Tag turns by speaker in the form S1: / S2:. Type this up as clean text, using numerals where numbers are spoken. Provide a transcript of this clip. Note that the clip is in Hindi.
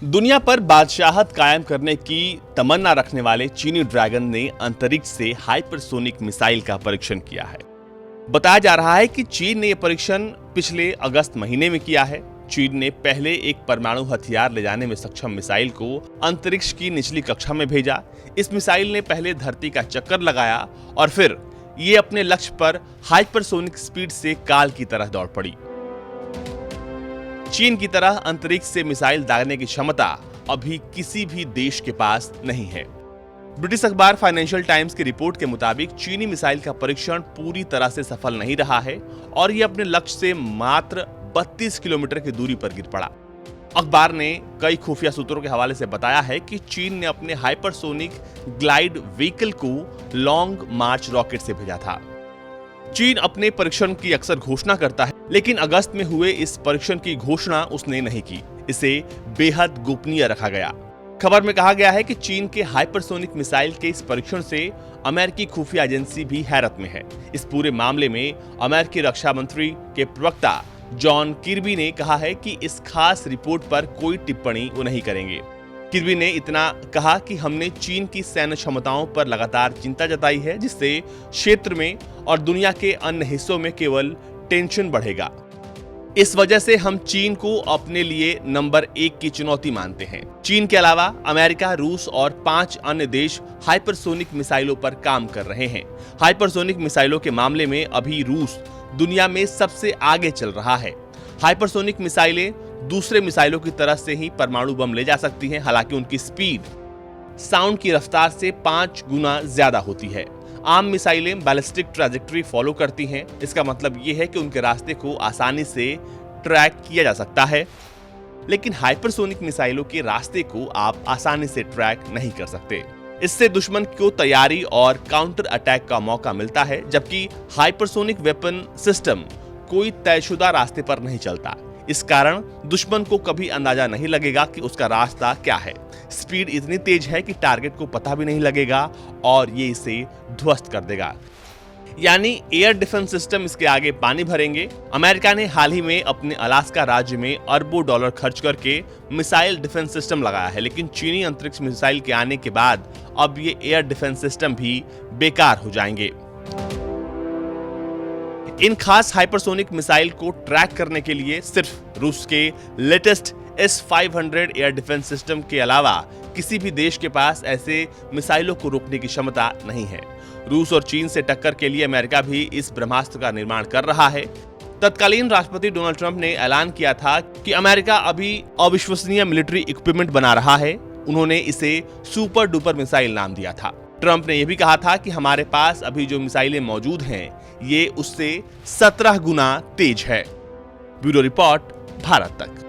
S1: दुनिया पर बादशाहत कायम करने की तमन्ना रखने वाले चीनी ड्रैगन ने अंतरिक्ष से हाइपरसोनिक मिसाइल का परीक्षण किया है। बताया जा रहा है कि चीन ने यह परीक्षण पिछले अगस्त महीने में किया है। चीन ने पहले एक परमाणु हथियार ले जाने में सक्षम मिसाइल को अंतरिक्ष की निचली कक्षा में भेजा। इस मिसाइल ने पहले धरती का चक्कर लगाया और फिर ये अपने लक्ष्य पर हाइपरसोनिक स्पीड से काल की तरह दौड़ पड़ी। चीन की तरह अंतरिक्ष से मिसाइल दागने की क्षमता अभी किसी भी देश के पास नहीं है। ब्रिटिश अखबार फाइनेंशियल टाइम्स की रिपोर्ट के मुताबिक चीनी मिसाइल का परीक्षण पूरी तरह से सफल नहीं रहा है और यह अपने लक्ष्य से मात्र 32 किलोमीटर की दूरी पर गिर पड़ा। अखबार ने कई खुफिया सूत्रों के हवाले से बताया है कि चीन ने अपने हाइपरसोनिक ग्लाइड व्हीकल को लॉन्ग मार्च रॉकेट से भेजा था। चीन अपने परीक्षण की अक्सर घोषणा करता है, लेकिन अगस्त में हुए इस परीक्षण की घोषणा उसने नहीं की। इसे बेहद गोपनीय रखा गया। खबर में कहा गया है कि चीन के हाइपरसोनिक मिसाइल के इस परीक्षण से अमेरिकी खुफिया एजेंसी भी हैरत में है। इस पूरे मामले में अमेरिकी रक्षा मंत्री के प्रवक्ता जॉन किर्बी ने कहा है कि इस खास रिपोर्ट पर कोई टिप्पणी वो नहीं करेंगे। किर्बी ने इतना कहा कि हमने चीन की सैन्य क्षमताओं पर लगातार चिंता जताई है, जिससे क्षेत्र में और दुनिया के अन्य हिस्सों में केवल टेंशन बढ़ेगा। इस वजह से हम चीन को अपने लिए नंबर 1 की चुनौती मानते हैं। चीन के अलावा अमेरिका, रूस और 5 अन्य देश हाइपरसोनिक मिसाइलों पर काम कर रहे हैं। हाइपरसोनिक मिसाइलों के मामले में अभी रूस दुनिया में सबसे आगे चल रहा है। हाइपरसोनिक मिसाइलें दूसरे मिसाइलों की तरह से ही परमाणु बम ले जा सकती हैं, हालांकि उनकी स्पीड साउंड की रफ्तार से 5 गुना ज्यादा होती है। आम मिसाइलें बैलिस्टिक ट्रैजेक्टरी फॉलो करती हैं। इसका मतलब यह है कि उनके रास्ते को आसानी से ट्रैक किया जा सकता है, लेकिन हाइपरसोनिक मिसाइलों के रास्ते को आप आसानी से ट्रैक नहीं कर सकते। इससे दुश्मन को तैयारी और काउंटर अटैक का मौका मिलता है, जबकि हाइपरसोनिक वेपन सिस्टम कोई तयशुदा रास्ते पर नहीं चलता। इस कारण दुश्मन को कभी अंदाजा नहीं लगेगा कि उसका रास्ता क्या है। स्पीड इतनी तेज है कि टारगेट को पता भी नहीं लगेगा और ये इसे ध्वस्त कर देगा। यानी एयर डिफेंस सिस्टम इसके आगे पानी भरेंगे। अमेरिका ने हाल ही में अपने अलास्का राज्य में अरबों डॉलर खर्च करके मिसाइल डिफेंस सिस्टम लगाया है, लेकिन चीनी अंतरिक्ष मिसाइल के आने के बाद अब ये एयर डिफेंस सिस्टम भी बेकार हो जाएंगे। इन खास हाइपरसोनिक मिसाइल को ट्रैक करने के लिए सिर्फ रूस के latest S-500 air defence system के अलावा किसी भी देश के पास ऐसे मिसाइलों को रोकने की क्षमता नहीं है। रूस और चीन से टक्कर के लिए अमेरिका भी इस ब्रह्मास्त्र का निर्माण कर रहा है। तत्कालीन राष्ट्रपति डोनाल्ड ट्रंप ने ऐलान किया था कि अमेरिका अभी अविश्वसनीय मिलिट्री इक्विपमेंट बना रहा है। उन्होंने इसे सुपर डुपर मिसाइल नाम दिया था। ट्रंप ने यह भी कहा था कि हमारे पास अभी जो मिसाइलें मौजूद हैं, ये उससे 17 गुना तेज है। ब्यूरो रिपोर्ट, भारत तक।